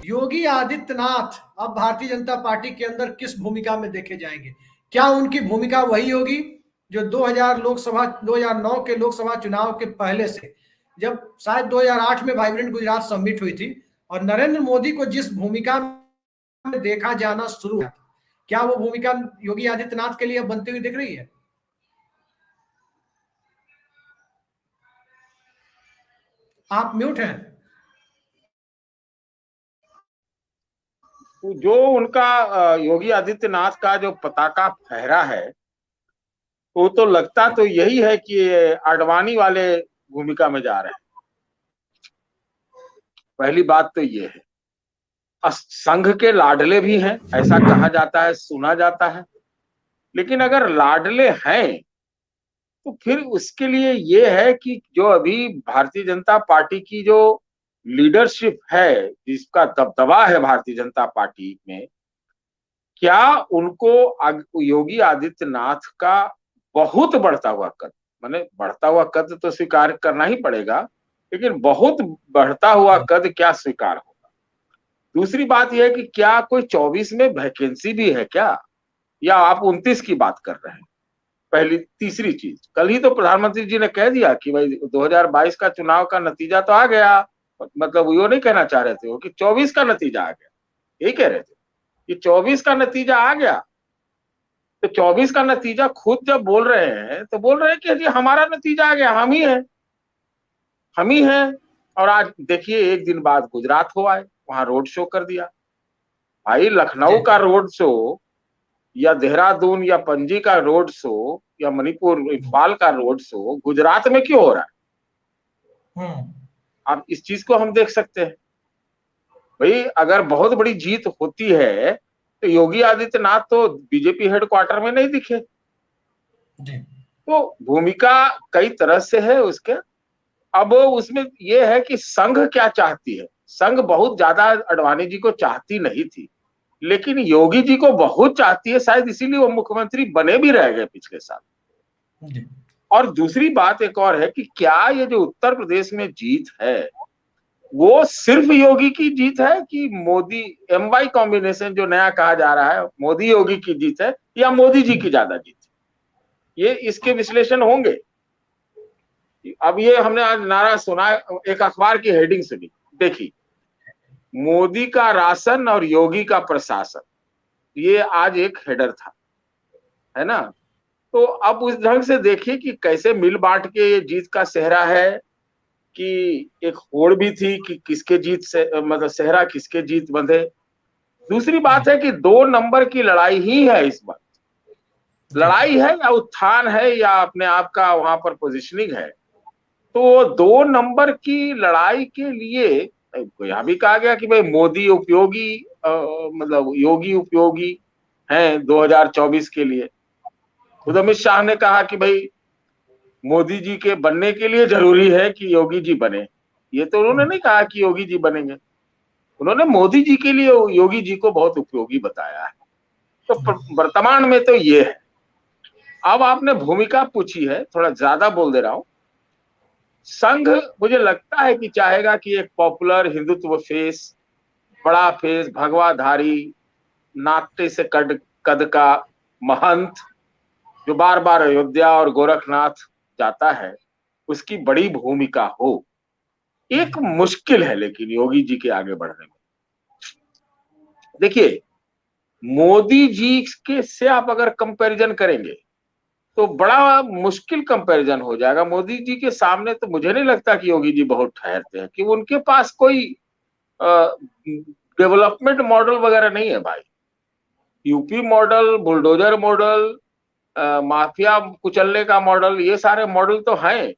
योगी आदित्यनाथ अब भारतीय जनता पार्टी के अंदर किस भूमिका में देखे जाएंगे? क्या उनकी भूमिका वही होगी जो 2009 के लोकसभा चुनाव के पहले से, जब शायद 2008 में वाइब्रेंट गुजरात समिट हुई थी और नरेंद्र मोदी को जिस भूमिका में देखा जाना शुरू हुआ, क्या वो भूमिका योगी आदित्यनाथ के लिए बनती हुई दिख रही है? आप म्यूट हैं। जो उनका योगी आदित्यनाथ का जो पताका फहरा है, वो तो लगता तो यही है कि आडवाणी वाले भूमिका में जा रहे हैं। पहली बात तो ये है, संघ के लाडले भी हैं, ऐसा कहा जाता है, सुना जाता है। लेकिन अगर लाडले हैं तो फिर उसके लिए ये है कि जो अभी भारतीय जनता पार्टी की जो लीडरशिप है, जिसका दबदबा है भारतीय जनता पार्टी में, क्या उनको योगी आदित्यनाथ का बहुत बढ़ता हुआ कद, माने बढ़ता हुआ कद तो स्वीकार करना ही पड़ेगा, लेकिन बहुत बढ़ता हुआ कद क्या स्वीकार होगा? दूसरी बात यह है कि क्या कोई 24 में वैकेंसी भी है क्या, या आप 29 की बात कर रहे हैं? पहली। तीसरी चीज, कल ही तो प्रधानमंत्री जी ने कह दिया कि भाई 2022 का चुनाव का नतीजा तो आ गया, मतलब वो नहीं कहना चाह रहे थे वो कि 24 का नतीजा आ गया, यही कह रहे थे कि 24 का नतीजा आ गया। तो 24 का नतीजा खुद जब बोल रहे हैं तो बोल रहे हैं कि जी हमारा नतीजा आ गया, हम ही हैं, हम ही हैं। और आज देखिए, एक दिन बाद गुजरात हो आए, वहां रोड शो कर दिया। भाई लखनऊ का रोड शो या देहरादून या पणजी का रोड शो या मणिपुर इम्फाल का रोड शो गुजरात में क्यों हो रहा है? आप इस चीज को हम देख सकते हैं। भाई अगर बहुत बड़ी जीत होती है तो योगी आदित्यनाथ तो बीजेपी हेडक्वार्टर में नहीं दिखे। तो भूमिका कई तरह से है उसके। अब उसमें यह है कि संघ क्या चाहती है। संघ बहुत ज्यादा आडवाणी जी को चाहती नहीं थी, लेकिन योगी जी को बहुत चाहती है, शायद इसीलिए वो मुख्यमंत्री बने भी रह गए पिछले साल। और दूसरी बात एक और है कि क्या ये जो उत्तर प्रदेश में जीत है वो सिर्फ योगी की जीत है कि मोदी MY कॉम्बिनेशन जो नया कहा जा रहा है मोदी योगी की जीत है, या मोदी जी की ज्यादा जीत है? ये इसके विश्लेषण होंगे। अब ये हमने आज नारा सुना, एक अखबार की हेडिंग सुनी, देखी, मोदी का राशन और योगी का प्रशासन, ये आज एक हेडर था, है ना? तो अब उस ढंग से देखिए कि कैसे मिल बांट के ये जीत का सेहरा है, कि एक होड़ भी थी कि किसके जीत से, मतलब सेहरा किसके जीत बंधे। दूसरी बात है कि 2 नंबर की लड़ाई ही है इस बार। लड़ाई है या उत्थान है या अपने आप का वहां पर पोजिशनिंग है। तो 2 नंबर की लड़ाई के लिए यहां भी कहा गया कि भाई मोदी उपयोगी, मतलब योगी उपयोगी हैं 2024 के लिए। खुद अमित शाह ने कहा कि भाई मोदी जी के बनने के लिए जरूरी है कि योगी जी बने। ये तो उन्होंने नहीं कहा कि योगी जी बनेंगे, उन्होंने मोदी जी के लिए योगी जी को बहुत उपयोगी बताया है। तो वर्तमान में तो ये है। अब आपने भूमिका पूछी है, थोड़ा ज्यादा बोल दे रहा हूं। संघ मुझे लगता है कि चाहेगा कि एक पॉपुलर हिंदुत्व फेस, बड़ा फेस, भगवाधारी, नाट्य से कद का महंत जो बार बार अयोध्या और गोरखनाथ जाता है, उसकी बड़ी भूमिका हो। एक मुश्किल है लेकिन योगी जी के आगे बढ़ने में। देखिए, मोदी जी के से आप अगर कंपैरिजन करेंगे तो बड़ा मुश्किल कंपैरिजन हो जाएगा। मोदी जी के सामने तो मुझे नहीं लगता कि योगी जी बहुत ठहरते हैं, कि उनके पास कोई डेवलपमेंट मॉडल वगैरह नहीं है भाई। UP model, bulldozer model, mafia कुचलने का मॉडल, ये सारे मॉडल तो हैं,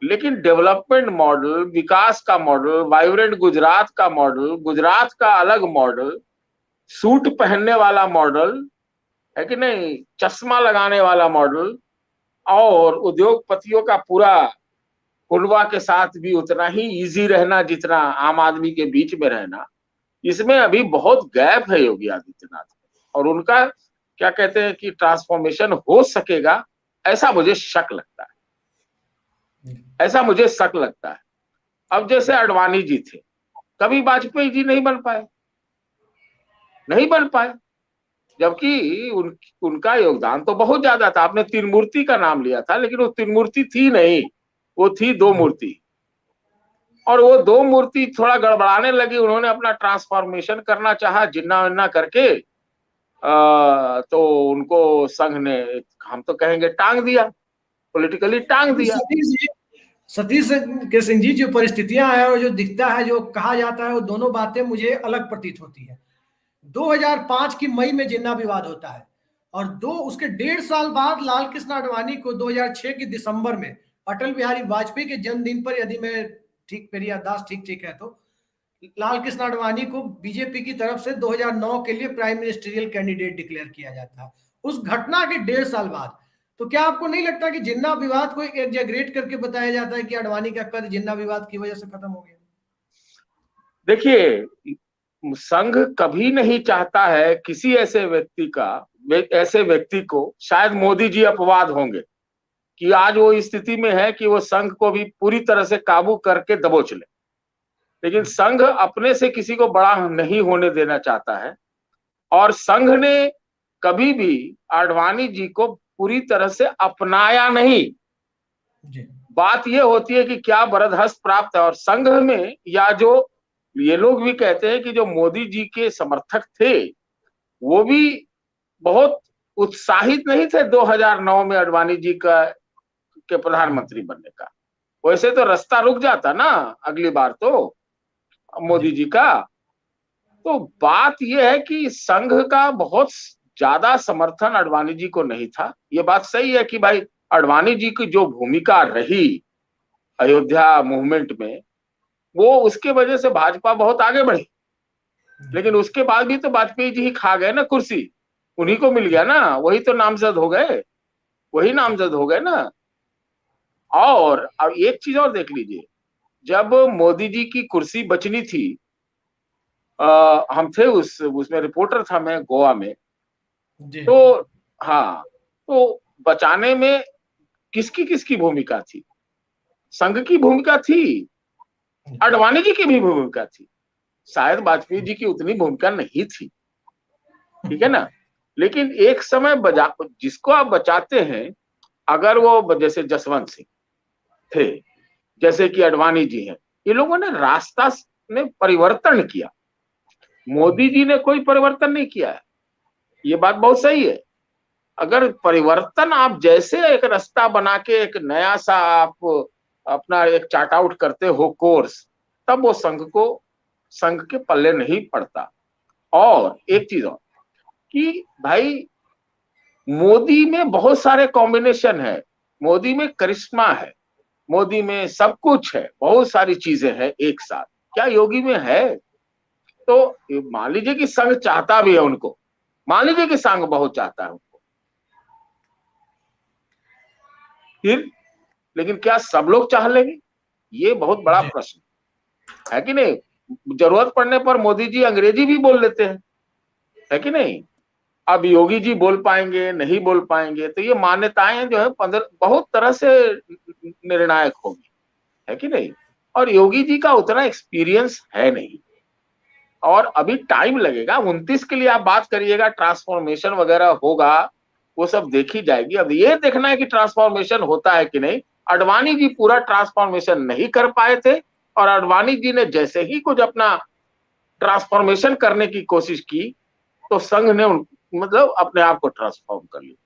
लेकिन डेवलपमेंट मॉडल, विकास का मॉडल, वाइब्रेंट गुजरात का मॉडल, गुजरात का अलग मॉडल, सूट पहनने वाला मॉडल है कि नहीं, चश्मा लगाने वाला मॉडल, और उद्योगपतियों का पूरा कुनबा के साथ भी उतना ही इजी रहना जितना आम आदमी के बीच में रहना, इसमें अभी बहुत गैप है योगी आदित्यनाथ। और उनका क्या कहते हैं कि ट्रांसफॉर्मेशन हो सकेगा, ऐसा मुझे शक लगता है, ऐसा मुझे शक लगता है। अब जैसे आडवाणी जी थे, कभी वाजपेयी जी नहीं बन पाए, नहीं बन पाए, जबकि उनका योगदान तो बहुत ज्यादा था। आपने तीन मूर्ति का नाम लिया था, लेकिन वो तीन मूर्ति थी नहीं, वो थी दो मूर्ति। और वो दो मूर्ति थोड़ा गड़बड़ाने लगी, उन्होंने अपना ट्रांसफॉर्मेशन करना चाहा जिन्ना विन्ना करके, तो उनको संघ ने, हम तो कहेंगे टांग दिया, पॉलिटिकली टांग दिया। सतीश के सिंह जी, जो परिस्थितियां हैं और जो दिखता है, जो कहा जाता है, वो दोनों बातें मुझे अलग प्रतीत होती है। 2005 की मई में जिन्ना विवाद होता है, और उसके 1.5 साल बाद लाल कृष्ण आडवाणी को 2006 की दिसंबर में अटल बिहारी वाजपेयी के जन्मदिन पर, यदि मैं ठीक, मेरी याददाश्त ठीक है, तो लाल कृष्ण आडवाणी को बीजेपी की तरफ से 2009 के लिए प्राइम मिनिस्टरियल कैंडिडेट डिक्लेयर किया जाता है, उस घटना के 1.5 साल बाद। तो क्या आपको नहीं लगता कि जिन्ना विवाद को एग्जैगरेट करके बताया जाता है कि आडवाणी का कद जिन्ना विवाद की वजह से खत्म हो गया? देखिए, संघ कभी नहीं चाहता है किसी ऐसे व्यक्ति को, शायद मोदी जी अपवाद होंगे कि आज वो स्थिति में है कि वो संघ को भी पूरी तरह से काबू करके दबोच ले, लेकिन संघ अपने से किसी को बड़ा नहीं होने देना चाहता है। और संघ ने कभी भी आडवाणी जी को पूरी तरह से अपनाया नहीं। बात यह होती है कि क्या बरदहस्त प्राप्त है। और संघ में, या जो ये लोग भी कहते हैं कि जो मोदी जी के समर्थक थे, वो भी बहुत उत्साहित नहीं थे 2009 में आडवाणी जी के प्रधानमंत्री बनने का। वैसे तो रास्ता रुक जाता ना अगली बार तो मोदी जी का। तो बात यह है कि संघ का बहुत ज्यादा समर्थन आडवाणी जी को नहीं था। ये बात सही है कि भाई आडवाणी जी की जो भूमिका रही अयोध्या मूवमेंट में, वो उसके वजह से भाजपा बहुत आगे बढ़ी। लेकिन उसके बाद भी तो वाजपेयी जी ही खा गए ना कुर्सी, उन्हीं को मिल गया ना, वही तो नामजद हो गए, वही नामजद हो गए ना। और अब एक चीज और देख लीजिए, जब मोदी जी की कुर्सी बचनी थी, हम थे उसमें रिपोर्टर था मैं गोवा में, तो हाँ, तो बचाने में किसकी किसकी भूमिका थी? संघ की भूमिका थी, आडवाणी जी की भी भूमिका थी, शायद वाजपेयी जी की उतनी भूमिका नहीं थी, ठीक है ना। लेकिन एक समय जिसको आप बचाते हैं, अगर वो जैसे जसवंत सिंह थे, जैसे कि आडवाणी जी हैं, ये लोगों ने रास्ता में परिवर्तन किया। मोदी जी ने कोई परिवर्तन नहीं किया है, ये बात बहुत सही है। अगर परिवर्तन आप जैसे एक रास्ता बना के एक नया सा आप अपना एक चार्ट आउट करते हो कोर्स, तब वो संघ के पल्ले नहीं पड़ता। और एक चीज और कि भाई मोदी में बहुत सारे कॉम्बिनेशन है, मोदी में करिश्मा है, मोदी में सब कुछ है, बहुत सारी चीजें हैं एक साथ, क्या योगी में है? तो मान लीजिए कि संघ चाहता भी है उनको, मान लीजिए कि संघ बहुत चाहता है उनको, फिर लेकिन क्या सब लोग चाह लेंगे? ये बहुत बड़ा प्रश्न है कि नहीं। जरूरत पड़ने पर मोदी जी अंग्रेजी भी बोल लेते हैं, है कि नहीं। अब योगी जी बोल पाएंगे नहीं बोल पाएंगे, तो ये मान्यताएं जो है बहुत तरह से निर्णायक होगी, है कि नहीं। और योगी जी का उतना एक्सपीरियंस है नहीं, और अभी टाइम लगेगा। 29 के लिए आप बात करिएगा, ट्रांसफॉर्मेशन वगैरह होगा, वो सब देखी जाएगी। अब ये देखना है कि ट्रांसफॉर्मेशन होता है कि नहीं। आडवाणी जी पूरा ट्रांसफॉर्मेशन नहीं कर पाए थे, और आडवाणी जी ने जैसे ही कुछ अपना ट्रांसफॉर्मेशन करने की कोशिश की, तो संघ ने मतलब अपने आप को ट्रांसफॉर्म कर लिया।